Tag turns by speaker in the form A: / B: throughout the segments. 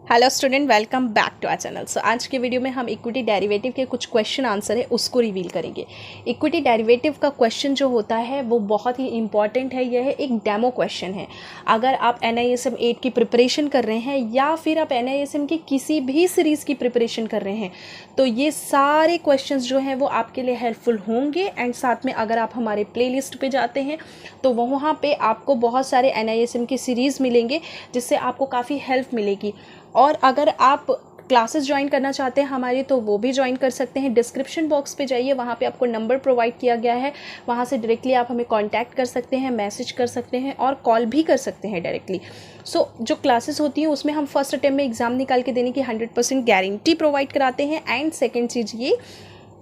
A: Hello student, welcome back to our channel. So आज के video में हम इक्विटी डेरिवेटिव के कुछ क्वेश्चन आंसर है उसको रिवील करेंगे। इक्विटी डेरिवेटिव का क्वेश्चन जो होता है वो बहुत ही इंपॉर्टेंट है। यह एक डेमो क्वेश्चन है। अगर आप NISM 8 की प्रिपरेशन कर रहे हैं या फिर आप NISM की किसी भी सीरीज़ की प्रिपरेशन कर रहे हैं तो ये सारे क्वेश्चन जो हैं वो आपके लिए हेल्पफुल होंगे। एंड साथ में अगर आप हमारे प्ले लिस्ट पर जाते हैं तो वहाँ पर आपको बहुत सारे NISM की सीरीज़ मिलेंगे जिससे आपको काफ़ी हेल्प मिलेगी। और अगर आप क्लासेस ज्वाइन करना चाहते हैं हमारी तो वो भी ज्वाइन कर सकते हैं। डिस्क्रिप्शन बॉक्स पे जाइए, वहाँ पे आपको नंबर प्रोवाइड किया गया है, वहाँ से डायरेक्टली आप हमें कांटेक्ट कर सकते हैं, मैसेज कर सकते हैं और कॉल भी कर सकते हैं डायरेक्टली। सो जो क्लासेस होती हैं उसमें हम फर्स्ट अटेम्प्ट में एग्ज़ाम निकाल के देने की 100% गारंटी प्रोवाइड कराते हैं। एंड सेकेंड चीज़ ये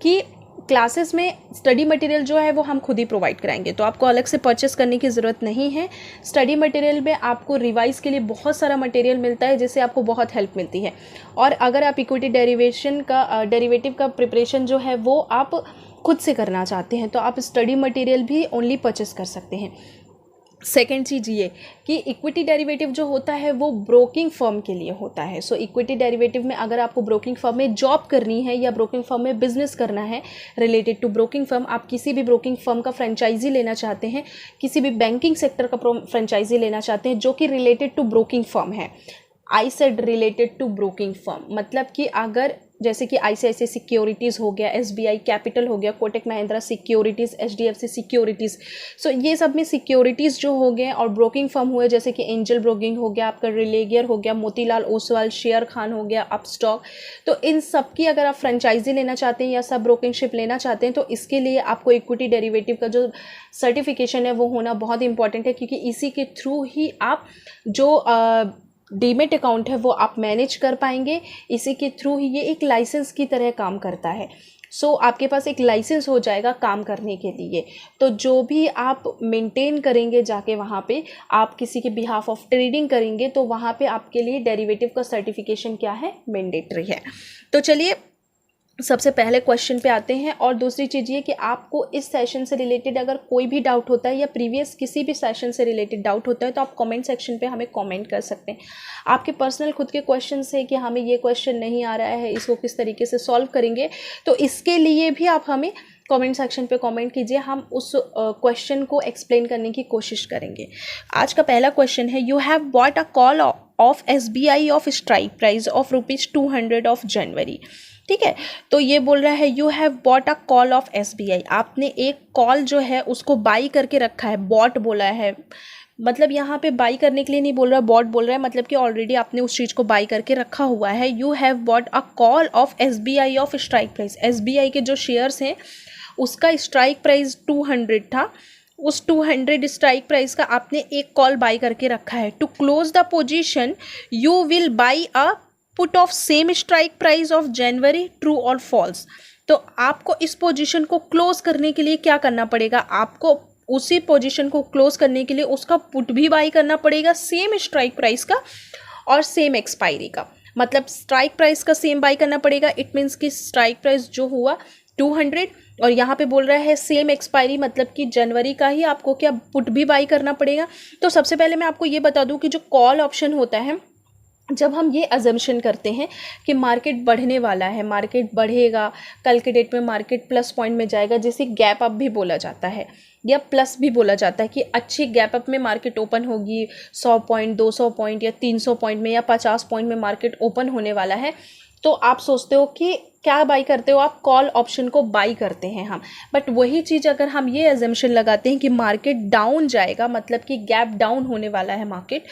A: कि क्लासेस में स्टडी मटेरियल जो है वो हम खुद ही प्रोवाइड कराएंगे, तो आपको अलग से परचेस करने की ज़रूरत नहीं है। स्टडी मटेरियल में आपको रिवाइज के लिए बहुत सारा मटेरियल मिलता है जिससे आपको बहुत हेल्प मिलती है। और अगर आप इक्विटी डेरिवेटिव का प्रिपरेशन जो है वो आप खुद से करना चाहते हैं तो आप स्टडी मटेरियल भी ओनली परचेस कर सकते हैं। सेकेंड चीज़ ये कि इक्विटी डेरिवेटिव जो होता है वो ब्रोकिंग फर्म के लिए होता है। सो इक्विटी डेरिवेटिव में अगर आपको ब्रोकिंग फर्म में जॉब करनी है या ब्रोकिंग फर्म में बिजनेस करना है रिलेटेड टू ब्रोकिंग फर्म, आप किसी भी ब्रोकिंग फर्म का फ्रेंचाइजी लेना चाहते हैं, किसी भी बैंकिंग सेक्टर का फ्रेंचाइजी लेना चाहते हैं जो कि रिलेटेड टू ब्रोकिंग फर्म है। I said related to broking firm, मतलब कि अगर जैसे कि ICICI सिक्योरिटीज़ हो गया, SBI कैपिटल हो गया, Kotak Mahindra securities, HDFC securities. So ये सब में सिक्योरिटीज़ जो हो गए और ब्रोकिंग फर्म हुए जैसे कि एंजल ब्रोकिंग हो गया, आपका रिलेगियर हो गया, मोतीलाल ओसवाल, शेयर खान हो गया, अपस्टॉक। तो इन सब की अगर आप फ्रेंचाइजी लेना चाहते हैं या सब ब्रोकिंगशिप लेना चाहते हैं तो इसके लिए आपको इक्विटी डेरिवेटिव का जो सर्टिफिकेशन है वो होना बहुत इंपॉर्टेंट है, क्योंकि इसी के थ्रू ही आप जो डीमेट अकाउंट है वो आप मैनेज कर पाएंगे। इसी के थ्रू ही ये एक लाइसेंस की तरह काम करता है। सो आपके पास एक लाइसेंस हो जाएगा काम करने के लिए। तो जो भी आप मेंटेन करेंगे जाके वहाँ पे आप किसी के बिहाफ ऑफ ट्रेडिंग करेंगे तो वहाँ पे आपके लिए डेरिवेटिव का सर्टिफिकेशन क्या है, मैंडेटरी है। तो चलिए सबसे पहले क्वेश्चन पे आते हैं। और दूसरी चीज़ ये कि आपको इस सेशन से रिलेटेड अगर कोई भी डाउट होता है या प्रीवियस किसी भी सेशन से रिलेटेड डाउट होता है तो आप कमेंट सेक्शन पे हमें कमेंट कर सकते हैं। आपके पर्सनल खुद के क्वेश्चन है कि हमें ये क्वेश्चन नहीं आ रहा है, इसको किस तरीके से सॉल्व करेंगे, तो इसके लिए भी आप हमें कमेंट सेक्शन पे कमेंट कीजिए, हम उस क्वेश्चन को एक्सप्लेन करने की कोशिश करेंगे। आज का पहला क्वेश्चन है, you have bought a call of SBI of strike price of ₹200 of January. ठीक है, तो ये बोल रहा है you have bought a call of SBI, आपने एक कॉल जो है उसको बाई करके रखा है। बॉट बोला है मतलब यहाँ पे बाई करने के लिए नहीं बोल रहा है, बॉट बोल रहा है, मतलब कि ऑलरेडी आपने उस चीज़ को बाई करके रखा हुआ है। You have bought a call of SBI of strike price, SBI के जो शेयर्स हैं उसका स्ट्राइक प्राइस 200 था, उस 200 स्ट्राइक प्राइस का आपने एक कॉल बाई करके रखा है। To close the position you will buy a put of same strike price of January, true और फॉल्स। तो आपको इस पोजीशन को क्लोज करने के लिए क्या करना पड़ेगा, आपको उसी पोजीशन को क्लोज करने के लिए उसका पुट भी बाई करना पड़ेगा सेम स्ट्राइक प्राइस का और सेम एक्सपायरी का। मतलब स्ट्राइक प्राइस का सेम बाई करना पड़ेगा, इट मीन्स कि स्ट्राइक प्राइस जो हुआ 200 और यहाँ पे बोल रहा है सेम एक्सपायरी, मतलब कि जनवरी का ही आपको क्या पुट भी बाई करना पड़ेगा। तो सबसे पहले मैं आपको ये बता दूं कि जो कॉल ऑप्शन होता है, जब हम ये अजम्पशन करते हैं कि मार्केट बढ़ने वाला है, मार्केट बढ़ेगा, कल के डेट में मार्केट प्लस पॉइंट में जाएगा, जिसे गैप अप भी बोला जाता है या प्लस भी बोला जाता है कि अच्छी गैप अप में मार्केट ओपन होगी, 100 पॉइंट, 200 पॉइंट या 300 पॉइंट में या 50 पॉइंट में मार्केट ओपन होने वाला है, तो आप सोचते हो कि क्या बाई करते हो, आप कॉल ऑप्शन को बाई करते हैं हम। बट वही चीज़ अगर हम ये अजम्पशन लगाते हैं कि मार्केट डाउन जाएगा, मतलब कि गैप डाउन होने वाला है मार्केट,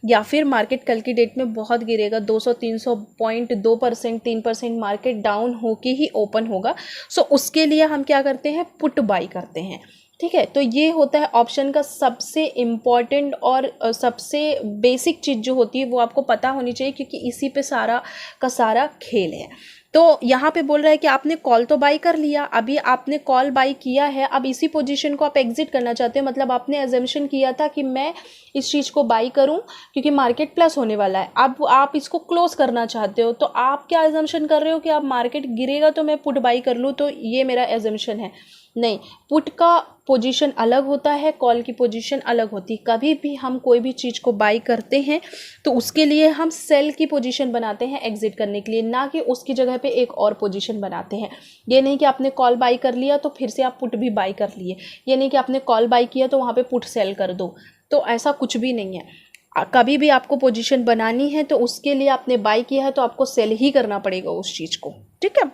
A: या फिर मार्केट कल की डेट में बहुत गिरेगा, 200-300 पॉइंट, 2%, 3% मार्केट डाउन होके ही ओपन होगा, सो उसके लिए हम क्या करते हैं, पुट बाई करते हैं। ठीक है, तो ये होता है ऑप्शन का सबसे इम्पॉर्टेंट और सबसे बेसिक चीज़ जो होती है वो आपको पता होनी चाहिए, क्योंकि इसी पे सारा का सारा खेल है। तो यहाँ पे बोल रहा है कि आपने कॉल तो बाई कर लिया, अभी आपने कॉल बाई किया है, अब इसी पोजीशन को आप एग्जिट करना चाहते हो, मतलब आपने अजम्पशन किया था कि मैं इस चीज़ को बाई करूं क्योंकि मार्केट प्लस होने वाला है, अब आप इसको क्लोज करना चाहते हो। तो आप क्या अजम्पशन कर रहे हो कि आप मार्केट गिरेगा तो मैं पुट बाई कर लूँ, तो ये मेरा अजम्पशन है। नहीं, पुट का पोजीशन अलग होता है, कॉल की पोजीशन अलग होती है। कभी भी हम कोई भी चीज़ को बाई करते हैं तो उसके लिए हम सेल की पोजीशन बनाते हैं एग्जिट करने के लिए, ना कि उसकी जगह पे एक और पोजीशन बनाते हैं। ये नहीं कि आपने कॉल बाई कर लिया तो फिर से आप पुट भी बाई कर लिए, ये नहीं कि आपने कॉल बाई किया तो वहाँ पे पुट सेल कर दो, तो ऐसा कुछ भी नहीं है। कभी भी आपको पोजीशन बनानी है तो उसके लिए आपने बाई किया है तो आपको सेल ही करना पड़ेगा उस चीज़ को, ठीक है।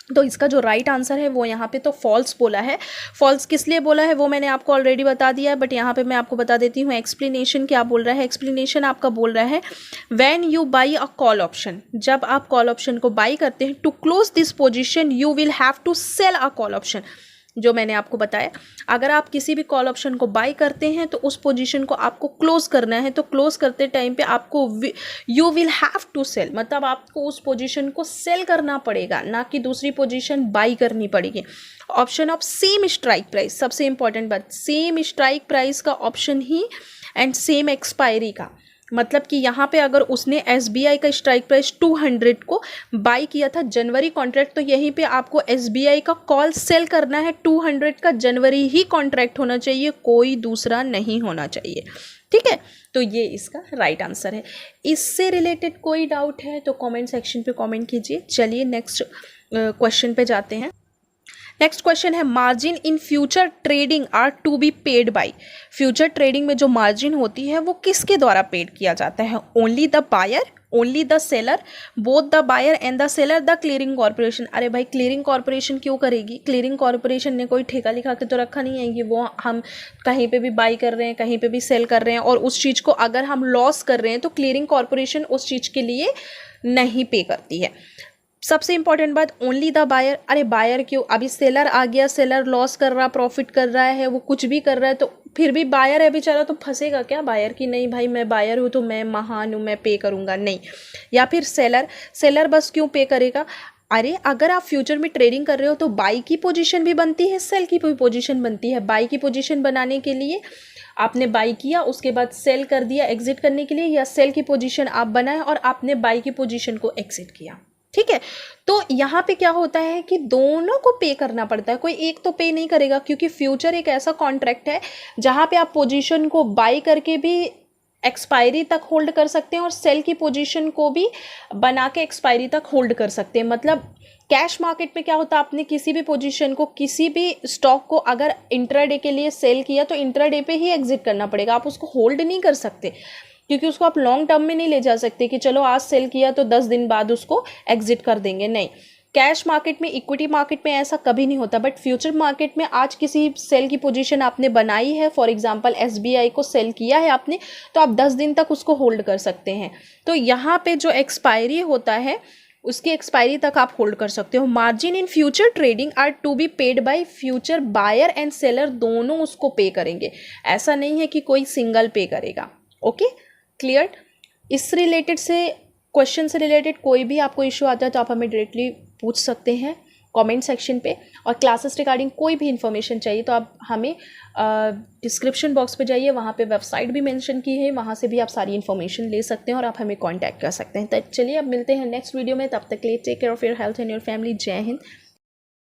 A: तो इसका जो राइट आंसर है वो यहाँ पे तो फॉल्स बोला है। फॉल्स किस लिए बोला है वो मैंने आपको ऑलरेडी बता दिया है, बट यहाँ पे मैं आपको बता देती हूँ एक्सप्लेनेशन क्या बोल रहा है। एक्सप्लेनेशन आपका बोल रहा है when you buy a call option, जब आप कॉल ऑप्शन को बाई करते हैं, to close this position you will have to sell a call option. जो मैंने आपको बताया, अगर आप किसी भी कॉल ऑप्शन को बाई करते हैं तो उस पोजीशन को आपको क्लोज करना है, तो क्लोज करते टाइम पे आपको you will have to sell, मतलब आपको उस पोजीशन को सेल करना पड़ेगा, ना कि दूसरी पोजीशन बाई करनी पड़ेगी। Option of same strike price, सबसे इंपॉर्टेंट बात, सेम स्ट्राइक प्राइस का option he and same expiry का, मतलब कि यहाँ पे अगर उसने SBI का स्ट्राइक प्राइस 200 को बाई किया था जनवरी कॉन्ट्रैक्ट, तो यहीं पे आपको SBI का कॉल सेल करना है 200 का, जनवरी ही कॉन्ट्रैक्ट होना चाहिए, कोई दूसरा नहीं होना चाहिए, ठीक है। तो ये इसका राइट आंसर है। इससे रिलेटेड कोई डाउट है तो कमेंट सेक्शन पे कमेंट कीजिए। चलिए नेक्स्ट क्वेश्चन पे जाते हैं। नेक्स्ट क्वेश्चन है margin in future trading are to be paid by. Future trading में जो मार्जिन होती है वो किसके द्वारा पेड किया जाता है? Only the buyer, only the seller, both the buyer and the seller, the clearing corporation. अरे भाई क्लियरिंग कॉर्पोरेशन क्यों करेगी? क्लियरिंग कॉर्पोरेशन ने कोई ठेका लिखा के तो रखा नहीं है कि वो हम कहीं पे भी बाई कर रहे हैं, कहीं पे भी सेल कर रहे हैं, और उस चीज़ को अगर हम लॉस कर रहे हैं तो क्लियरिंग कॉर्पोरेशन उस चीज़ के लिए नहीं पे करती है। सबसे इंपॉर्टेंट बात, ओनली द बायर। अरे बायर क्यों? अभी सेलर आ गया, सेलर लॉस कर रहा, प्रॉफिट कर रहा है, वो कुछ भी कर रहा है, तो फिर भी बायर है बेचारा, तो फंसेगा क्या बायर की नहीं भाई मैं बायर हूँ तो मैं महान हूँ, मैं पे करूँगा? नहीं। या फिर सेलर बस क्यों पे करेगा? अरे अगर आप फ्यूचर में ट्रेडिंग कर रहे हो तो बाई की पोजीशन भी बनती है, सेल की भी पोजीशन बनती है। बाई की पोजीशन बनाने के लिए आपने बाई किया, उसके बाद सेल कर दिया एग्जिट करने के लिए, या सेल की पोजीशन आप बनाए और आपने बाई की पोजीशन को एग्जिट किया, ठीक है। तो यहाँ पे क्या होता है कि दोनों को पे करना पड़ता है, कोई एक तो पे नहीं करेगा, क्योंकि फ्यूचर एक ऐसा कॉन्ट्रैक्ट है जहाँ पे आप पोजीशन को बाई करके भी एक्सपायरी तक होल्ड कर सकते हैं और सेल की पोजीशन को भी बना के एक्सपायरी तक होल्ड कर सकते हैं। मतलब कैश मार्केट में क्या होता है, आपने किसी भी पोजीशन को, किसी भी स्टॉक को अगर इंट्राडे के लिए सेल किया तो इंट्राडे पे ही एग्जिट करना पड़ेगा, आप उसको होल्ड नहीं कर सकते, क्योंकि उसको आप लॉन्ग टर्म में नहीं ले जा सकते कि चलो आज सेल किया तो 10 दिन बाद उसको एग्जिट कर देंगे, नहीं। कैश मार्केट में, इक्विटी मार्केट में ऐसा कभी नहीं होता, बट फ्यूचर मार्केट में आज किसी सेल की पोजीशन आपने बनाई है, फॉर एग्जांपल SBI को सेल किया है आपने, तो आप 10 दिन तक उसको होल्ड कर सकते हैं। तो यहाँ पे जो एक्सपायरी होता है उसकी एक्सपायरी तक आप होल्ड कर सकते हो। Margin in future trading are to be paid by future buyer and seller, दोनों उसको पे करेंगे, ऐसा नहीं है कि कोई सिंगल पे करेगा। Okay, clear. इस रिलेटेड से क्वेश्चन से रिलेटेड कोई भी आपको इशू आता है तो आप हमें डायरेक्टली पूछ सकते हैं कमेंट सेक्शन पे, और क्लासेस रिगार्डिंग कोई भी इन्फॉर्मेशन चाहिए तो आप हमें डिस्क्रिप्शन बॉक्स पे जाइए, वहाँ पे वेबसाइट भी मेंशन की है, वहाँ से भी आप सारी इन्फॉर्मेशन ले सकते हैं और आप हमें कांटेक्ट कर सकते हैं। तो चलिए अब मिलते हैं नेक्स्ट वीडियो में, तब तक के लिए take care of your health and your family. जय हिंद।